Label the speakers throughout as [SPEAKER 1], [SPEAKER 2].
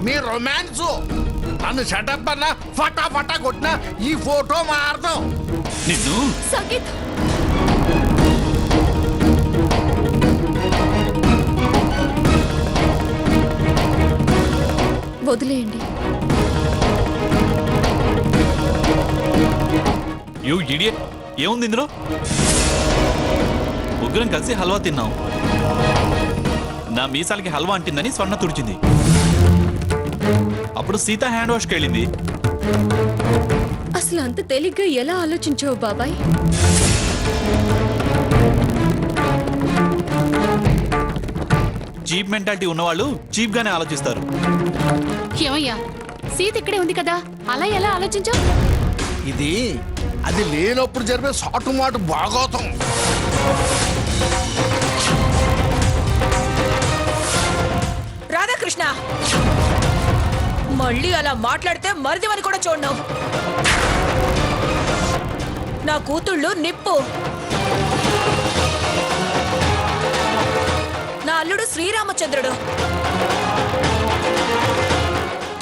[SPEAKER 1] మీ romance నన్ను shut up అన్న ఫటాఫటా కొట్టిన ఈ ఫోటో మారదాం.
[SPEAKER 2] నిన్ను
[SPEAKER 3] సాకేత్, వదిలేయండి.
[SPEAKER 2] యూ ఇడియట్, ఏముంది ఇందులో? ముగ్గురం కలిసి హల్వా తిన్నాం. నా మీసాలకి హల్వా అంటిందని స్వర్ణ తుడిచింది. అప్పుడు సీత హ్యాండ్ వాష్కి వెళ్ళింది.
[SPEAKER 3] అసలు అంత తేలిగ్గా ఎలా ఆలోచించావు బాబాయ్?
[SPEAKER 2] చీప్ మెంటాలిటీ ఉన్నవాళ్ళు చీప్ గానే ఆలోచిస్తారు.
[SPEAKER 4] ఏమయ్యా, సీత ఇక్కడే ఉంది కదా, అలా ఎలా ఆలోచించావు?
[SPEAKER 1] ఇది అది లేనప్పుడు జరిపే సాటుమాటు భాగోతం.
[SPEAKER 5] రాధాకృష్ణ, మళ్ళీ అలా మాట్లాడితే మరిదివని కూడా చూడను. నా కూతుళ్ళు నిప్పు, నా అల్లుడు శ్రీరామచంద్రుడు.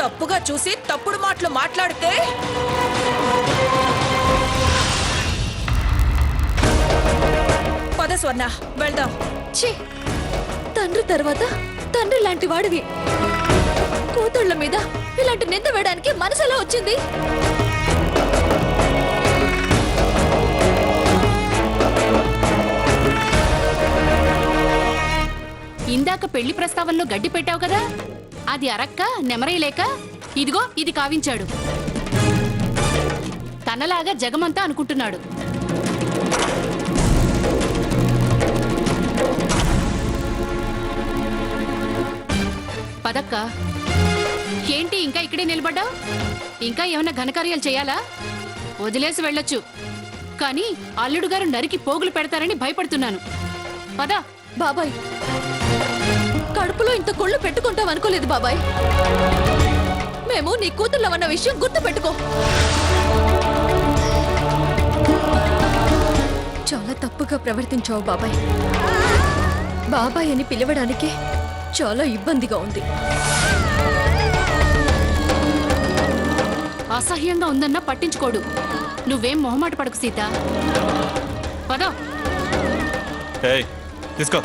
[SPEAKER 5] తప్పుగా చూసి తప్పుడు మాటలు మాట్లాడితే పద స్వర్ణ, వెళ్దాం.
[SPEAKER 3] ఛీ, తండ్రి తర్వాత తండ్రి లాంటి వాడివి. కూతుళ్ళ మీద ఇలాంటి నింద వేయడానికి మనసులో వచ్చింది.
[SPEAKER 4] ఇందాక పెళ్లి ప్రస్తావనలో గడ్డి పెట్టావు కదా, అది అరక్క నెమరేయలేక ఇదిగో ఇది కావించాడు. తనలాగా జగమంతా అనుకుంటున్నాడు. పదక్క, ఏంటి ఇంకా ఇక్కడే నిలబడ్డావు? ఇంకా ఏమైనా ఘనకార్యాలు చేయాలా? వదిలేసి వెళ్ళొచ్చు, కానీ అల్లుడు గారు నరికి పోగులు పెడతారని భయపడుతున్నాను. పద.
[SPEAKER 3] బాబాయ్, కడుపులో ఇంత కొళ్ళు పెట్టుకుంటాం అనుకోలేదు బాబాయ్. మేము నీ కూతుర్లవన్న విషయం గుర్తు పెట్టుకో. చాలా తప్పుగా ప్రవర్తించావు బాబాయ్. బాబాయ్ అని పిలవడానికి చాలా ఇబ్బందిగా ఉంది.
[SPEAKER 4] అసహ్యంగా ఉందన్నా పట్టించుకోడు. నువ్వేం మొహమాట పడకు సీత. పద.
[SPEAKER 2] ఏయ్, తీసుకో.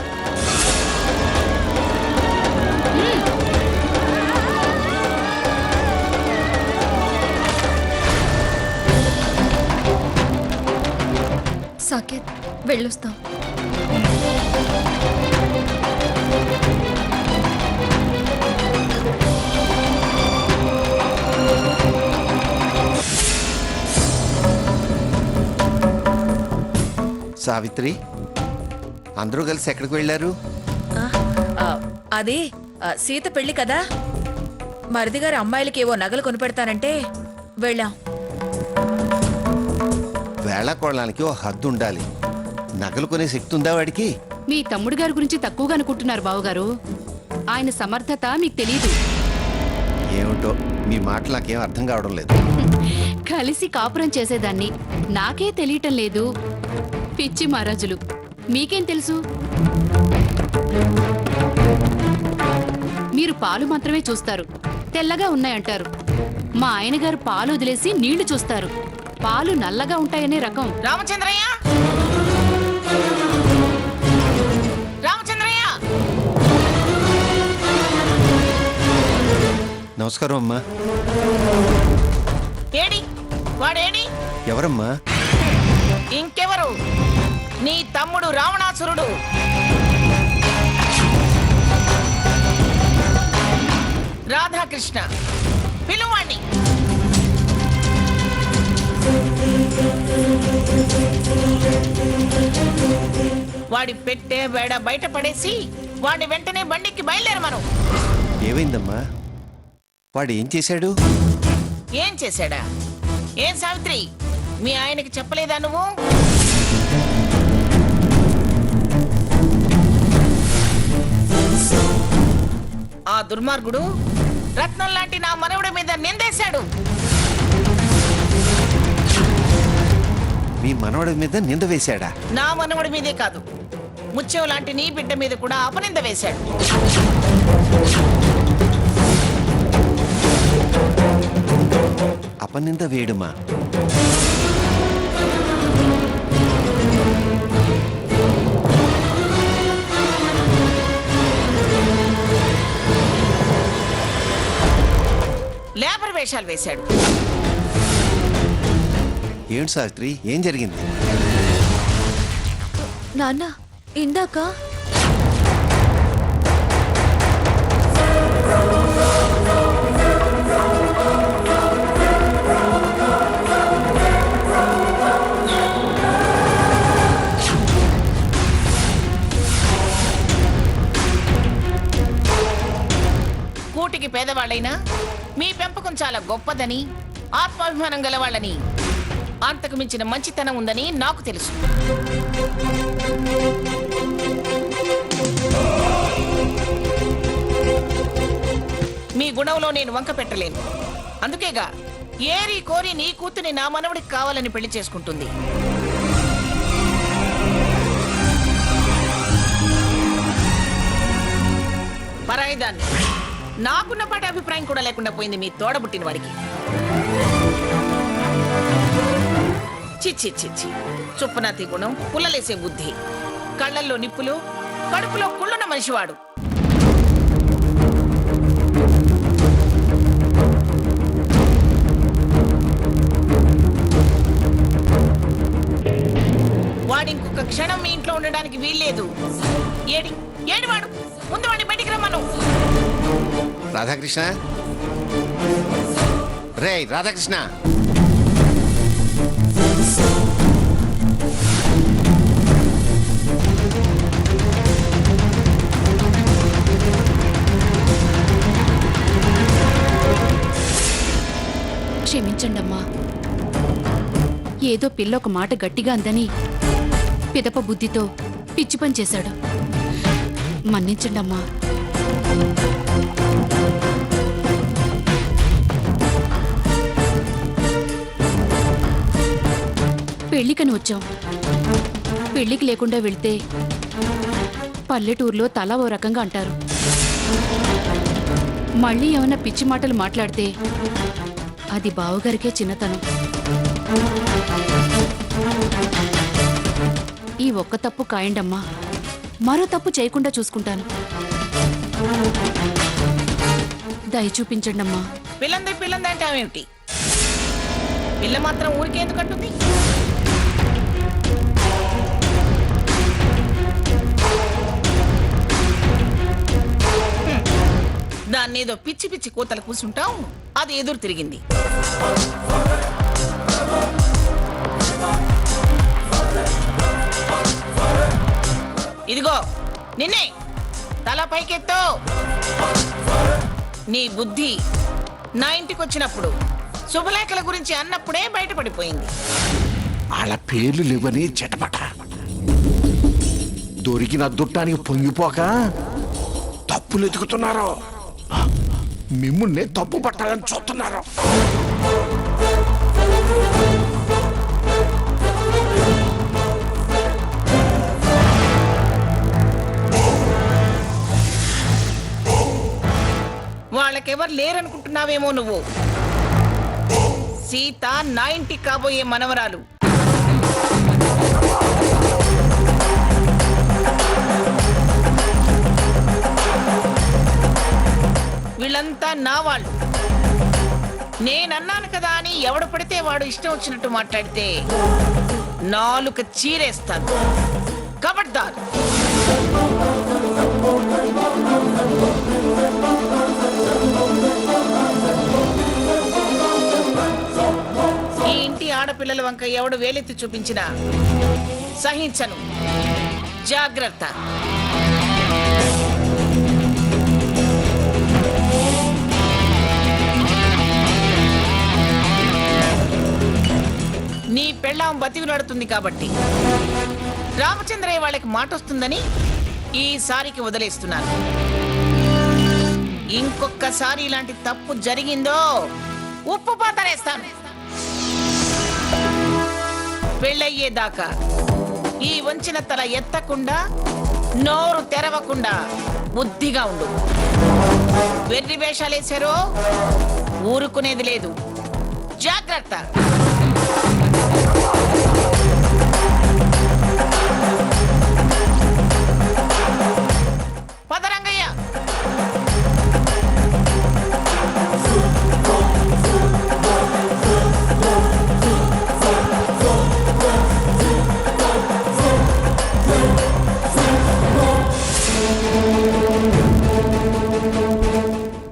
[SPEAKER 3] సాకేత్, వెళ్ళొస్తాం.
[SPEAKER 6] సావిత్రి, అందరూ కలిసి ఎక్కడికి వెళ్ళారు?
[SPEAKER 5] అది సీత పెళ్లి కదా, మరిది గారి అమ్మాయిలకి ఏవో నగలు కొనిపెడతానంటే వెళ్ళాం.
[SPEAKER 6] వేళాకోళానికి ఓ హద్దు ఉండాలి. నగలు కొనే శక్తి ఉందా వాడికి?
[SPEAKER 4] మీ తమ్ముడు గారి గురించి తక్కువగా అనుకుంటున్నారు బావగారు. ఆయన సమర్థత మీకు తెలియదు.
[SPEAKER 6] ఏమిటో మీ మాటలు నాకేం అర్థం కావడం లేదు.
[SPEAKER 4] కలిసి కాపురం చేసేదాన్ని నాకే తెలియటం లేదు. పిచ్చి మహారాజులు, మీకేం తెలుసు? మీరు పాలు మాత్రమే చూస్తారు, తెల్లగా ఉన్నాయంటారు. మా ఆయన గారు పాలు వదిలేసి నీళ్లు చూస్తారు. పాలు నల్లగా ఉంటాయనే రకం.
[SPEAKER 5] రామచంద్రయ్య, రామచంద్రయ్య,
[SPEAKER 6] నమస్కారం అమ్మా.
[SPEAKER 5] ఏడి వాడేడి?
[SPEAKER 6] ఎవరమ్మా?
[SPEAKER 5] ఇంకెవరు? నీ తమ్ముడు రావణాసురుడు. రాధాకృష్ణ, పిలువాణ్ణి. వాడి పెట్టే వేడ బయట పడేసి వాడిని వెంటనే బండికి బయలుదేరమను.
[SPEAKER 6] ఏమైందమ్మా? వాడు ఏం చేశాడు?
[SPEAKER 5] ఏం చేశాడా? ఏం సావిత్రి, మీ ఆయనకి చెప్పలేదా నువ్వు? ఆ దుర్మార్గుడు రత్నం లాంటి నా మనవడి మీద నిందేశాడు.
[SPEAKER 6] మీ మనవడి మీద నింద వేశాడా?
[SPEAKER 5] నా మనవడి మీదే కాదు, ముత్యం లాంటి నీ బిడ్డ మీద కూడా అపనింద వేశాడు.
[SPEAKER 6] అపనింద వేయడమా?
[SPEAKER 7] లేబర్ వేషాలు వేశాడు.
[SPEAKER 6] ఏంటి శాస్త్రి, ఏం జరిగింది?
[SPEAKER 3] నాన్న ఇందాక
[SPEAKER 7] కూటికి పేదవాళ్ళైనా మీ పెంపకం చాలా గొప్పదని, ఆత్మాభిమానం గలవాళ్ళని, అంతకు మించిన మంచితనం ఉందని నాకు తెలుసు. మీ గుణంలో నేను వంక పెట్టలేను. అందుకేగా ఏరి కోరి నీ కూతుని నా మనవడికి కావాలని పెళ్లి చేసుకుంటుంది. పరాయిదాన్ని నాకున్న పాటి అభిప్రాయం కూడా లేకుండా పోయింది మీ తోడబుట్టిన వాడికి. చిచ్చి చిచ్చి, చుప్పనాతి గుణం, పుల్లలేసే బుద్ధి, కళ్ళల్లో నిప్పులు, కడుపులో కుళ్ళున్న మనిషివాడు. వాడింకొక క్షణం మీ ఇంట్లో ఉండడానికి వీల్లేదు. ఏడివాడు, ముందు వాడిని బయటికి రమ్మను.
[SPEAKER 6] రాధాకృష్ణ, రే రాధాకృష్ణ,
[SPEAKER 4] క్షమించండమ్మా. ఏదో పిల్ల ఒక మాట గట్టిగా అందని పిదప బుద్ధితో పిచ్చి పని చేశాడు. మన్నించండమ్మా. పెళ్లికని వచ్చాం. పెళ్లికి లేకుండా వెళ్తే పల్లెటూరులో తల ఓ రకంగా అంటారు. మళ్ళీ ఏమైనా పిచ్చి మాటలు మాట్లాడితే అది బావగారికే చిన్నతనం. ఈ ఒక్క తప్పు కాయండమ్మా. మరో తప్పు చేయకుండా చూసుకుంటాను. దయ చూపించండమ్మా.
[SPEAKER 7] పిల్లంది అంటే ఏమిటి? పిల్ల మాత్రం ఊరికే ఎందుకు అంటుంది? దాన్ని ఏదో పిచ్చి పిచ్చి కూతలు కూర్చుంటాం, అది ఎదురు తిరిగింది. ఇదిగో నిన్నే, తల పైకెత్తు. నీ బుద్ధి నా ఇంటికి వచ్చినప్పుడు శుభలేఖల గురించి అన్నప్పుడే బయటపడిపోయింది.
[SPEAKER 1] వాళ్ళ పేర్లు లేవని చెటపట దొరికిన దుట్టానికి పొంగిపోక తప్పులు ఎదుగుతున్నారు. మిమ్మున్నే తప్పు పట్టాలని చూస్తున్నారు.
[SPEAKER 7] వాళ్ళకెవరు లేరనుకుంటున్నావేమో నువ్వు. సీత నా ఇంటికి కాబోయే మనవరాలు. వీళ్ళంతా నా వాళ్ళు. నేనన్నాను కదా అని ఎవడు పడితే వాడు ఇష్టం వచ్చినట్టు మాట్లాడితే నాలుక చీరేస్తాను. కబడ్దార్. ఈ ఇంటి ఆడపిల్లల వంక ఎవడు వేలెత్తి చూపించినా సహించను. జాగ్రత్త. నీ పెళ్ళాం బతికిలాడుతుంది కాబట్టి రామచంద్రయ్య వాళ్ళకి మాట వస్తుందని ఈసారికి వదిలేస్తున్నాను. ఇంకొకసారి ఇలాంటి తప్పు జరిగిందో ఉప్పు పాతరేస్తాను. పెళ్ళయ్యేదాకా ఈ వంచిన తల ఎత్తకుండా, నోరు తెరవకుండా బుద్ధిగా ఉండు. వెర్రి వేషాలేశారో ఊరుకునేది లేదు. జాగ్రత్త. పదరంగయ్య.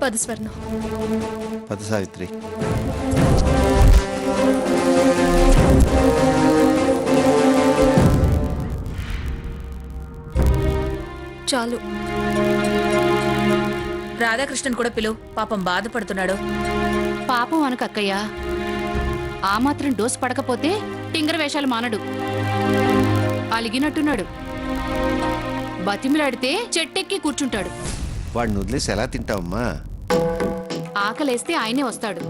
[SPEAKER 3] పద స్వర్ణ.
[SPEAKER 6] పద సావిత్రి.
[SPEAKER 3] చాలు.
[SPEAKER 5] రాధాకృష్ణన్ కూడా పిలువు, పాపం బాధపడుతున్నాడు.
[SPEAKER 4] పాపం అనక అక్కయ్య, ఆ మాత్రం డోసు పడకపోతే టింగర వేషాలు మానడు. అలిగినట్టున్నాడు. బతిమిలాడితే చెట్టెక్కి కూర్చుంటాడు.
[SPEAKER 6] వాడిని వదిలేసి ఎలా తింటావమ్మా?
[SPEAKER 4] ఆకలేస్తే ఆయనే వస్తాడు.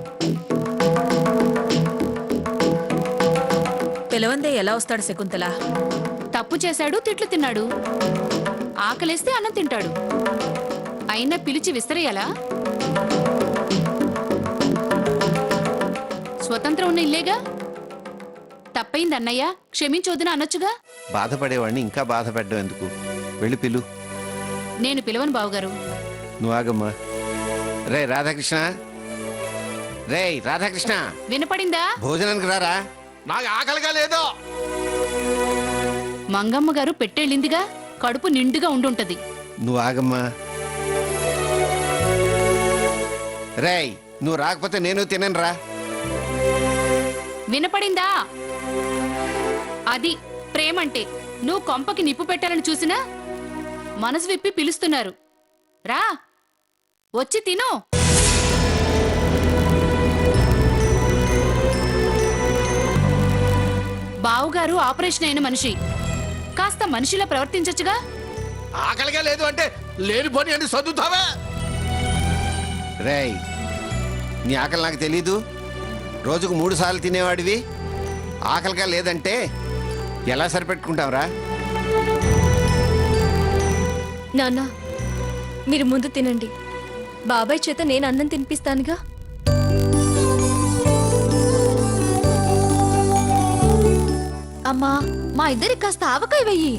[SPEAKER 5] పిలవందే ఎలా వస్తాడు శకుంతల?
[SPEAKER 4] తప్పు చేశాడు, తిట్లు తిన్నాడు. ఆకలేస్తే అన్నం తింటాడు. అయినా పిలిచి విస్తరేయాలా? స్వతంత్రం ఉన్న ఇల్లేగా. తప్పైంది అన్నయ్య, క్షమించొద్దున అనొచ్చుగా.
[SPEAKER 6] బాధపడేవాడిని ఇంకా బాధపడ్డం ఎందుకు? వెళ్ళి పిలు.
[SPEAKER 4] నేను పిలవను బావగారు.
[SPEAKER 6] నువ్వు ఆగమ్మా. రే రాధాకృష్ణ, రే రాధాకృష్ణ,
[SPEAKER 4] వినపడిందా?
[SPEAKER 6] భోజనానికి రారా.
[SPEAKER 1] నాకు ఆకలిగా లేదు.
[SPEAKER 4] మంగమ్మ గారు పెట్టెళ్ళిందిగా, కడుపు నిండుగా ఉండుంటది.
[SPEAKER 6] నువ్వు ఆగమ్మా. రేయ్, నువ్వు రాకపోతే నేను తినను రా.
[SPEAKER 4] వినపడిందా? అది ప్రేమంటే. నువ్వు కొంపకి నిప్పు పెట్టాలని చూసినా మనసు విప్పి పిలుస్తున్నారు. రా, వచ్చి తిను. బావుగారు ఆపరేషన్ అయిన మనిషి, కాస్త మనిషిలా ప్రవర్తించచ్చుగా.
[SPEAKER 1] ఆకలిగా లేదు అంటే లేని పని అని చదువుతావా?
[SPEAKER 6] రేయ్, నీ ఆకలి నాకు తెలీదు. రోజుకు 3 సార్లు తినేవాడివి. ఆకలిగా లేదంటే ఎలా సరిపెట్టుకుంటావురా?
[SPEAKER 3] నాన్న, మీరు ముందు తినండి. బాబాయ్ చేత నేను అన్నం తినిపిస్తానుగా. అమ్మా, మా ఇద్దరికి కాస్త ఆవకాయ వెయ్యి.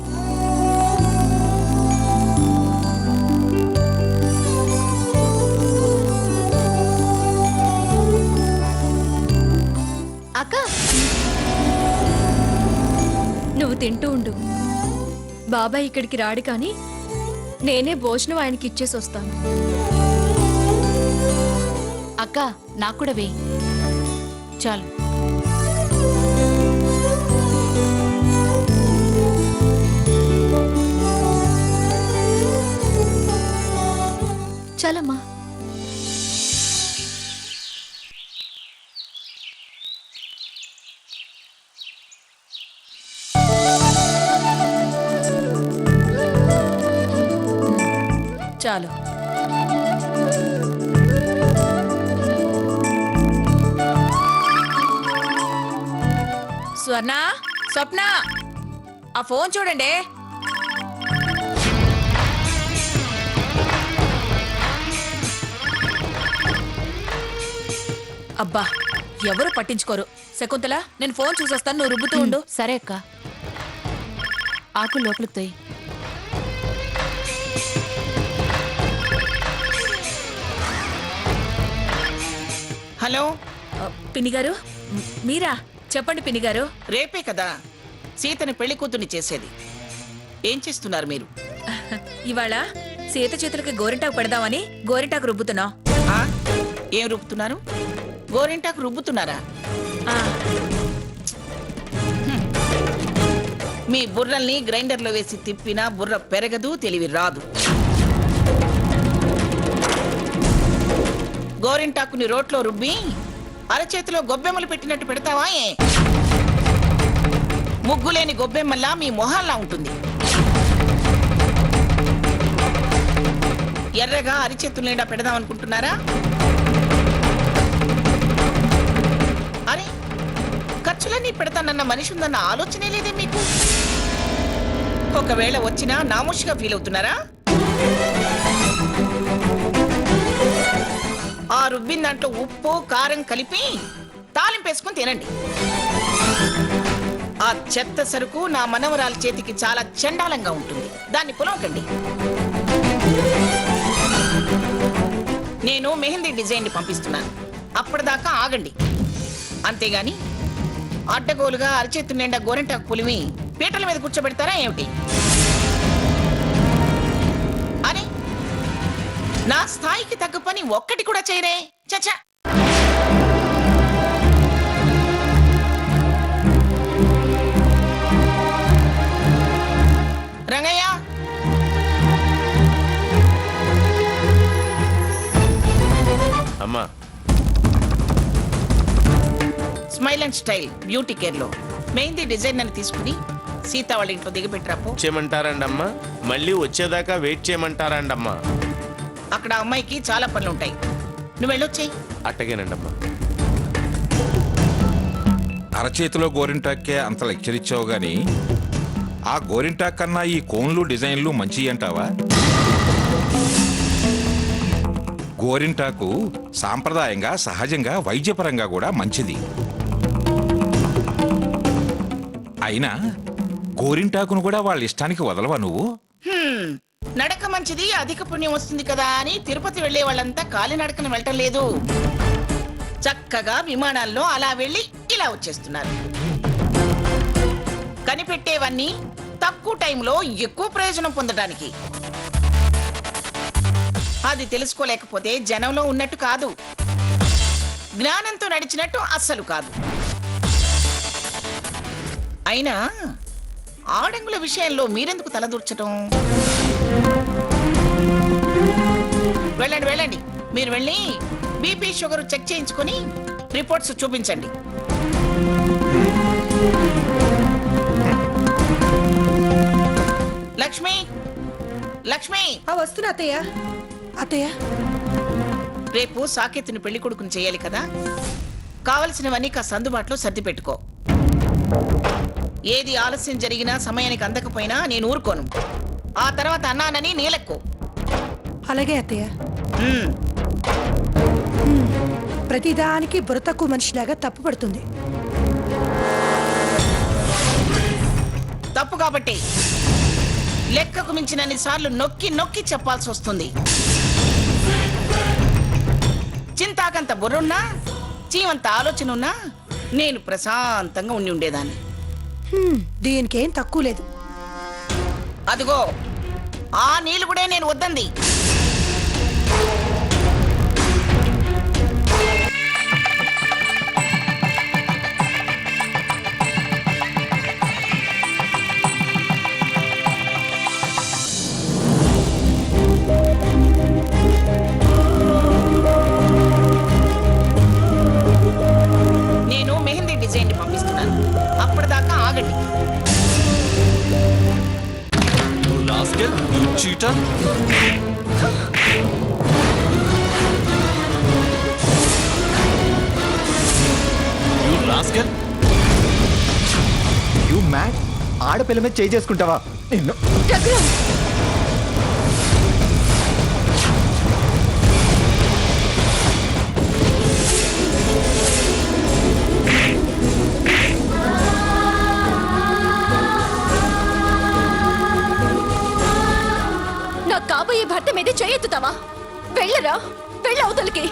[SPEAKER 3] అక్క, నువ్వు తింటూ ఉండు. బాబాయ్ ఇక్కడికి రాడు కానీ నేనే భోజనం ఆయనకి ఇచ్చేసి వస్తాను.
[SPEAKER 4] అక్క, నాకు కూడా వేయి. చాలు.
[SPEAKER 3] చాలమ్మా.
[SPEAKER 5] చాలు. స్వర్ణ, స్వప్న, ఆ ఫోన్ చూడండి. అబ్బా, ఎవరు పట్టించుకోరు. శకుంతల, నేను ఫోన్ చూసొస్తాను, నువ్వు రుబ్బుతూ ఉండు.
[SPEAKER 4] సరే అక్క. ఆకు లోపలికి తోయి.
[SPEAKER 7] హలో,
[SPEAKER 5] పిన్ని గారు, మీరా? చెప్పండి పిన్ని గారు.
[SPEAKER 7] రేపే కదా సీతని పెళ్లి కూతుర్ని చేసేది. ఏం చేస్తున్నారు మీరు?
[SPEAKER 5] ఇవాళ సీత చేతులకి గోరింటాకు పెడదామని గోరింటాకు రుబ్బుతున్నాం.
[SPEAKER 7] ఆ? ఏం రుబ్బుతున్నారు? గోరింటాకు రుబ్బుతున్నారా? మీ బుర్రల్ని గ్రైండర్లో వేసి తిప్పినా బుర్ర పెరగదు, తెలివి రాదు. గోరింటాకుని రోట్లో రుబ్బి అరచేతిలో గొబ్బెమ్మలు పెట్టినట్టు పెడతావా? ముగ్గులేని గొబ్బెమ్మల్లా మీ మొహాల్లా ఉంటుంది. ఎర్రగా అరిచేతుల నిండా పెడదాం అనుకుంటున్నారా? అరే, ఖర్చులన్నీ పెడతానన్న మనిషి ఉందన్న ఆలోచనే లేదే మీకు? ఒకవేళ వచ్చినా నామోషిగా ఫీల్ అవుతున్నారా? ఆ రుబ్బిన దాంట్లో ఉప్పు కారం కలిపి తాలింపేసుకుని తినండి. ఆ చెత్త సరుకు నా మనవరాల చేతికి చాలా చండాలంగా ఉంటుంది. దాన్ని పులవకండి. నేను మెహందీ డిజైన్ ని పంపిస్తున్నాను. అప్పటిదాకా ఆగండి. అంతేగాని అడ్డగోలుగా అరచేతు నిండా గోరెంటాకు పులిమి పీటల మీద కూర్చోబెడతారా ఏమిటి? అని నా స్థాయికి తగ్గ పని ఒక్కటి కూడా చేయరే. చచ్చా. రంగయ్య,
[SPEAKER 8] అమ్మా,
[SPEAKER 7] smile and style beauty care లో మెహందీ డిజైన్ అని తీసుకుని సీత వాళ్ళ ఇంట్లో దిగబెట్టరాపో.
[SPEAKER 8] చేయమంటారండమ్మా? మళ్ళీ వచ్చేదాకా వెయిట్ చేయమంటారండమ్మా?
[SPEAKER 7] అక్కడ అమ్మాయికి చాలా పనులు ఉంటాయి. నువ్వు వెళ్ళొచ్చేయి.
[SPEAKER 8] అట్టగేనండమ్మా.
[SPEAKER 9] అరచేతిలో గోరింటాకే అంత లెక్చర్ ఇచ్చావు గాని ఆ గోరింటాక్ కన్నా ఈ కోన్లు డిజైన్లు మంచి అంటావా? గోరింటాకు సాంప్రదాయంగా సహజంగా వైద్యపరంగా కూడా మంచిది. అయినా గోరింటాకును కూడా వాళ్ళ ఇష్టానికి వదలవా నువ్వు?
[SPEAKER 7] నడక మంచిది, అధిక పుణ్యం వస్తుంది కదా అని తిరుపతి వెళ్లే వాళ్ళంతా కాలినడకన వెళ్ళటం లేదు. చక్కగా విమానాల్లో అలా వెళ్ళి ఇలా వచ్చేస్తున్నారు. కనిపెట్టేవన్నీ తక్కువ టైంలో ఎక్కువ ప్రయోజనం పొందడానికి. అది తెలుసుకోలేకపోతే జనంలో ఉన్నట్టు కాదు, జ్ఞానంతో నడిచినట్టు అస్సలు కాదు. అయినా ఆడంగుల విషయంలో మీరెందుకు తలదూర్చటం? వెళ్ళండి వెళ్ళండి. మీరు వెళ్ళి బీపీ షుగర్ చెక్ చేయించుకొని రిపోర్ట్స్ చూపించండి. లక్ష్మి, లక్ష్మి,
[SPEAKER 10] వస్తున్నా అత్తయ్య. అత్తయ్య,
[SPEAKER 7] రేపు సాకేత్తుని పెళ్లి కొడుకుని చేయాలి కదా, కావలసినవన్నీ కాస్త అందుబాటులో సర్ది పెట్టుకో. ఏది ఆలస్యం జరిగినా సమయానికి అందకపోయినా నేను ఊరుకోను. ఆ తర్వాత అన్నానని నీలెక్కో.
[SPEAKER 10] అలాగే అత్తయ్య. ప్రతిదానికి బుర్ర తక్కువ మనిషిలాగా తప్పు పడుతుంది.
[SPEAKER 7] తప్పు కాబట్టి లెక్కకు మించినన్ని సార్లు నొక్కి నొక్కి చెప్పాల్సి వస్తుంది. చింతాకంత బుర్రున్నా, చీమంత ఆలోచన ఉన్నా నేను ప్రశాంతంగా ఉండి ఉండేదాన్ని.
[SPEAKER 10] దీనికేం తక్కువ లేదు.
[SPEAKER 7] అదిగో ఆ నీళ్ళు కూడా నేను వద్దంది. నేను మెహందీ డిజైన్ ని పంపిస్తున్నాను. అప్పటిదాకా ఆగండి.
[SPEAKER 2] Rascal, you cheater. You rascal.
[SPEAKER 11] You mad? ఆడపిల్ల మీద చేయి చేసుకుంటావా నిన్ను?
[SPEAKER 3] నా కాబోయే భర్త మీద చేయెత్తుతావా? వెళ్ళరా, వెళ్ళ అవతలికి.